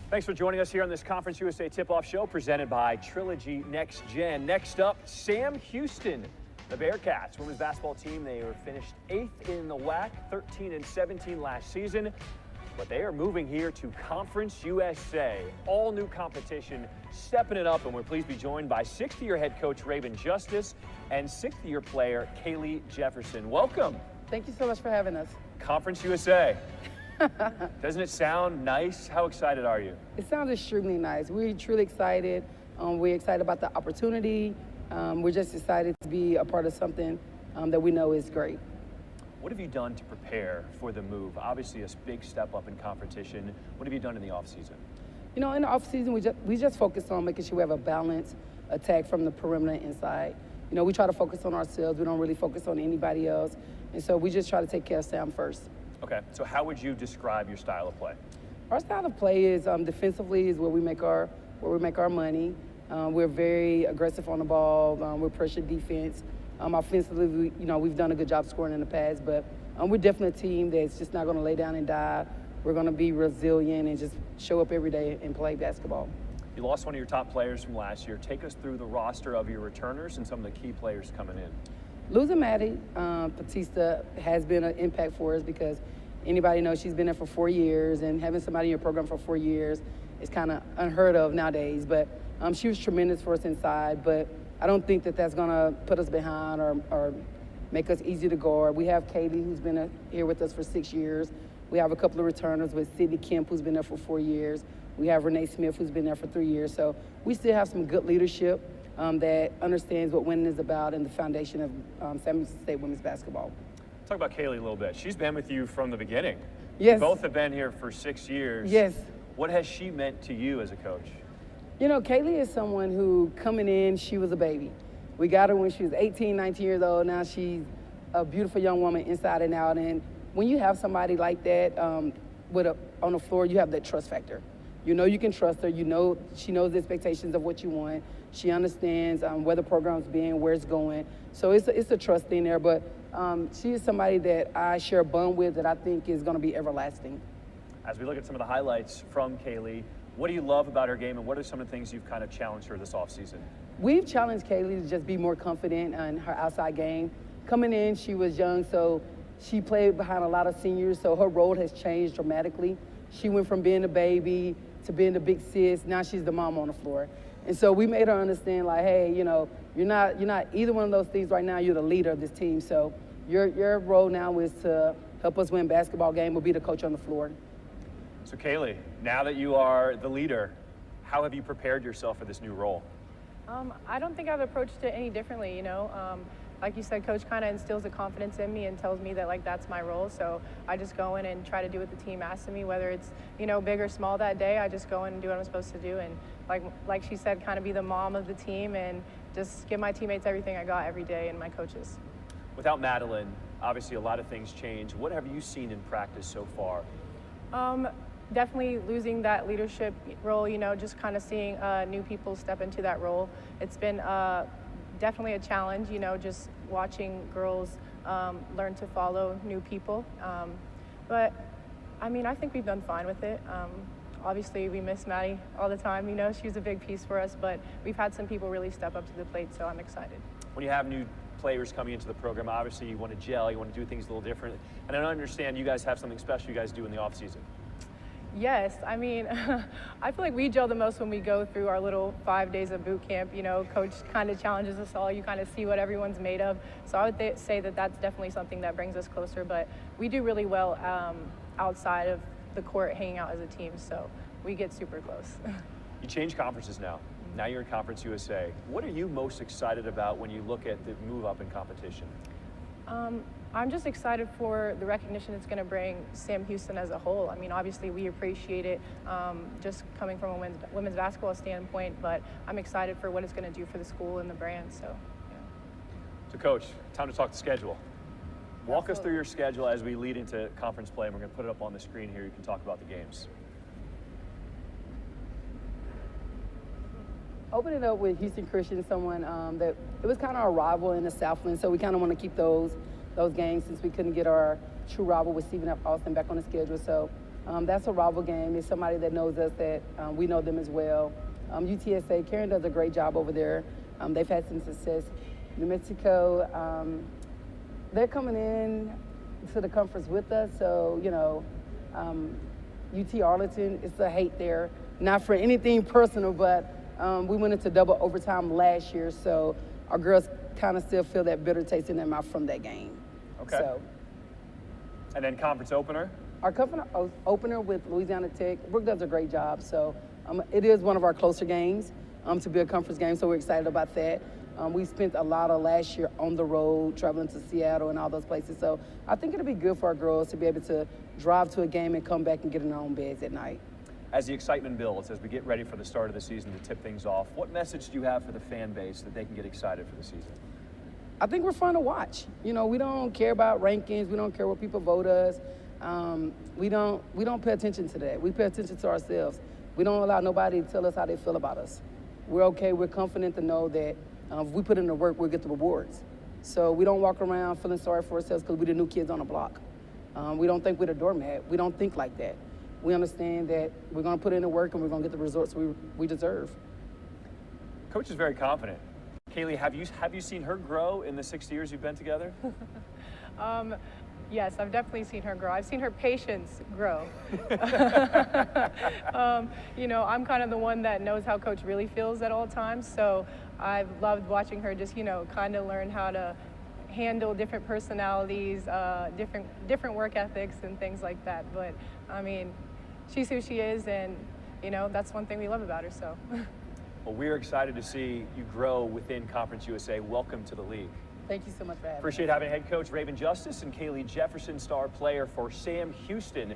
Thanks for joining us here on this Conference USA Tip-Off show presented by Trilogy NextGen. Next up, Sam Houston, the Bearcats women's basketball team. They were finished 8th in the WAC, 13-17 last season. But they are moving here to Conference USA. All new competition, stepping it up, and we're pleased to be joined by 6th-year head coach Raven Justice and 6th-year player Kaylee Jefferson. Welcome. Thank you so much for having us. Conference USA. Doesn't it sound nice? How excited are you? It sounds extremely nice. We're truly excited. We're excited about the opportunity. We're just excited to be a part of something that we know is great. What have you done to prepare for the move? Obviously a big step up in competition. What have you done in the offseason? You know, in the offseason, we just focus on making sure we have a balanced attack from the perimeter and inside. You know, we try to focus on ourselves. We don't really focus on anybody else. And so we just try to take care of Sam first. Okay, so how would you describe your style of play? Our style of play is defensively is where we make our money. We're very aggressive on the ball. We're pressure defense. Offensively, we've done a good job scoring in the past, but we're definitely a team that's just not going to lay down and die. We're going to be resilient and just show up every day and play basketball. You lost one of your top players from last year. Take us through the roster of your returners and some of the key players coming in. Losing Maddie Batista has been an impact for us because anybody knows she's been there for 4 years, and having somebody in your program for 4 years is kind of unheard of nowadays. But she was tremendous for us inside, but I don't think that that's going to put us behind or make us easy to guard. We have Katie, who's been here with us for 6 years. We have a couple of returners with Sydney Kemp, who's been there for 4 years. We have Renee Smith, who's been there for 3 years. So we still have some good leadership that understands what winning is about and the foundation of Sam Houston State women's basketball. Talk about Kaylee a little bit. She's been with you from the beginning. Yes. Both have been here for 6 years. Yes. What has she meant to you as a coach? You know, Kaylee is someone who, coming in, she was a baby. We got her when she was 18, 19 years old. Now she's a beautiful young woman inside and out. And when you have somebody like that on the floor, you have that trust factor. You know you can trust her. You know she knows the expectations of what you want. She understands where the program's being, where it's going. So it's a trust thing there. But she is somebody that I share a bond with that I think is going to be everlasting. As we look at some of the highlights from Kaylee, what do you love about her game, and what are some of the things you've kind of challenged her this offseason? We've challenged Kaylee to just be more confident in her outside game. Coming in, she was young, so she played behind a lot of seniors, so her role has changed dramatically. She went from being a baby to being the big sis. Now she's the mom on the floor. And so we made her understand, like, hey, you know, you're not either one of those things right now. You're the leader of this team. So your role now is to help us win basketball game or be the coach on the floor. So Kaylee, now that you are the leader, how have you prepared yourself for this new role? I don't think I've approached it any differently, you know. Like you said, Coach kind of instills a confidence in me and tells me that, like, that's my role. So I just go in and try to do what the team asks of me, whether it's, you know, big or small that day. I just go in and do what I'm supposed to do. And like she said, kind of be the mom of the team and just give my teammates everything I got every day and my coaches. Without Madeline, obviously a lot of things change. What have you seen in practice so far? Definitely losing that leadership role, you know, just kind of seeing new people step into that role. It's been definitely a challenge, you know, just watching girls learn to follow new people. But, I mean, I think we've done fine with it. Obviously, we miss Maddie all the time. You know, she was a big piece for us, but we've had some people really step up to the plate, so I'm excited. When you have new players coming into the program, obviously you want to gel, you want to do things a little different. And I understand you guys have something special you guys do in the offseason. Yes, I mean, I feel like we gel the most when we go through our little 5 days of boot camp. You know, Coach kind of challenges us all. You kind of see what everyone's made of. So I would say that that's definitely something that brings us closer. But we do really well outside of the court, hanging out as a team. So we get super close. You changed conferences now. Now you're in Conference USA. What are you most excited about when you look at the move up in competition? I'm just excited for the recognition it's going to bring Sam Houston as a whole. I mean, obviously we appreciate it just coming from a women's basketball standpoint, but I'm excited for what it's going to do for the school and the brand. So, yeah. So, Coach, time to talk the schedule. Walk us through your schedule as we lead into conference play, and we're going to put it up on the screen here. You can talk about the games. Opening up with Houston Christian, someone that it was kind of our rival in the Southland, so we kind of want to keep those games since we couldn't get our true rival with Stephen F. Austin back on the schedule. So That's a rival game. It's somebody that knows us, that we know them as well. UTSA, Karen does a great job over there. They've had some success. New Mexico, they're coming in to the conference with us, so, you know, UT Arlington, it's a hate there. Not for anything personal, but we went into double overtime last year, so our girls kind of still feel that bitter taste in their mouth from that game. Okay. So, and then conference opener? Our conference opener with Louisiana Tech, Brooke does a great job, so it is one of our closer games to be a conference game, so we're excited about that. We spent a lot of last year on the road, traveling to Seattle and all those places, so I think it'll be good for our girls to be able to drive to a game and come back and get in their own beds at night. As the excitement builds, as we get ready for the start of the season to tip things off, what message do you have for the fan base that they can get excited for the season? I think we're fun to watch. You know, we don't care about rankings. We don't care what people vote us. We don't pay attention to that. We pay attention to ourselves. We don't allow nobody to tell us how they feel about us. We're okay. We're confident to know that if we put in the work, we'll get the rewards. So we don't walk around feeling sorry for ourselves because we're the new kids on the block. We don't think we're the doormat. We don't think like that. We understand that we're going to put in the work and we're going to get the results we deserve. Coach is very confident. Kaylee, have you seen her grow in the 6 years you've been together? Yes, I've definitely seen her grow. I've seen her patience grow. You know, I'm kind of the one that knows how Coach really feels at all times, so I've loved watching her just, you know, kind of learn how to handle different personalities, different work ethics and things like that. But, I mean, she's who she is, and, you know, that's one thing we love about her, so. Well, we're excited to see you grow within Conference USA. Welcome to the league. Thank you so much for having me. Appreciate having head coach Raven Justice and Kaylee Jefferson, star player for Sam Houston.